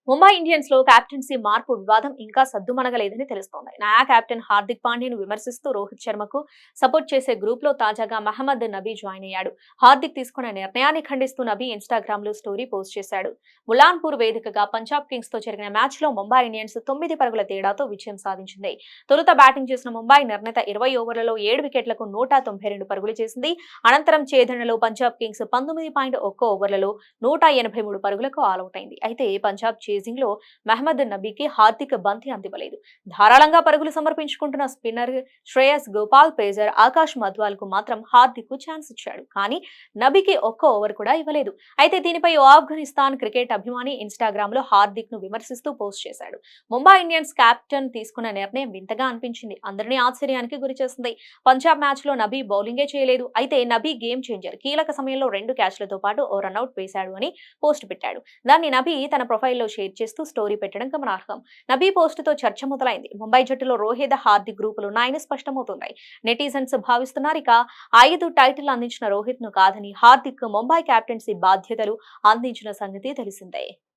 Mumbai Indians లో captaincy మార్పు వివాదం ఇంకా సద్దుమణగలేదని తెలుస్తోంది. నయా కెప్టెన్ హార్దిక్ పాండ్యాను విమర్శిస్తూ రోహిత్ శర్మకు సపోర్ట్ చేసే గ్రూప్ లో తాజాగా మహమ్మద్ నబీ జాయిన్ అయ్యాడు. హార్దిక్ తీసుకున్న నిర్ణయాన్ని ఖండిస్తూ నబీ ఇన్స్టాగ్రామ్ లో స్టోరీ పోస్ట్ చేశాడు. బులాన్పూర్ వేదికగా పంజాబ్ కింగ్స్ తో జరిగిన మ్యాచ్ లో ముంబై ఇండియన్స్ 9 పరుగుల తేడాతో విజయం సాధించింది. తొలుత బ్యాటింగ్ చేసిన ముంబై నిర్ణీత 20 ఓవర్లలో 7 వికెట్లకు 192 పరుగులు చేసింది. అనంతరం ఛేదనలో పంజాబ్ కింగ్స్ 19.1 ఓవర్లలో 183 పరుగులకు ఆలౌట్ అయింది. అయితే పంజాబ్ చేజింగ్ లో మహమ్మద్ నబీకి హార్దిక్ బంతి అందివ్వలేదు. ధారాళంగా పరుగులు సమర్పించుకుంటున్న స్పిన్నర్ శ్రేయస్ గోపాల్, పేసర్ ఆకాష్ మధ్వాల్ కు మాత్రం హార్దిక్ ఛాన్స్ ఇచ్చాడు. కానీ నబీకి ఒక్క ఓవర్ కూడా ఇవ్వలేదు. అయితే దీనిపై ఓ ఆఫ్ఘనిస్తాన్ క్రికెట్ అభిమాని ఇన్స్టాగ్రామ్ లో హార్దిక్ ను విమర్శిస్తూ పోస్ట్ చేశాడు. ముంబై ఇండియన్స్ కెప్టెన్ తీసుకున్న నిర్ణయం వింతగా అనిపించింది, అందరినీ ఆశ్చర్యానికి గురిచేసింది. పంజాబ్ మ్యాచ్ లో నబీ బౌలింగే చేయలేదు. అయితే నబీ గేమ్ చేంజర్, కీలక సమయంలో 2 క్యాచ్లతో పాటు ఓ రన్అట్ వేశాడు అని పోస్ట్ పెట్టాడు. దాన్ని నబీ తన ప్రొఫైల్లో షేర్ చేస్తూ స్టోరీ పెట్టడం గమనార్హం. నబీ పోస్ట్ తో చర్చ మొదలైంది. ముంబై జట్టులో రోహిత్, హార్దిక్ గ్రూపులున్నాయని స్పష్టమవుతుంది. నెటిజన్స్ భావిస్తున్నారు. ఇక 5 టైటిల్ అందించిన రోహిత్ ను కాదని హార్దిక్ ముంబై కెప్టెన్సీ బాధ్యతలు అందించిన సంగతి తెలిసిందే.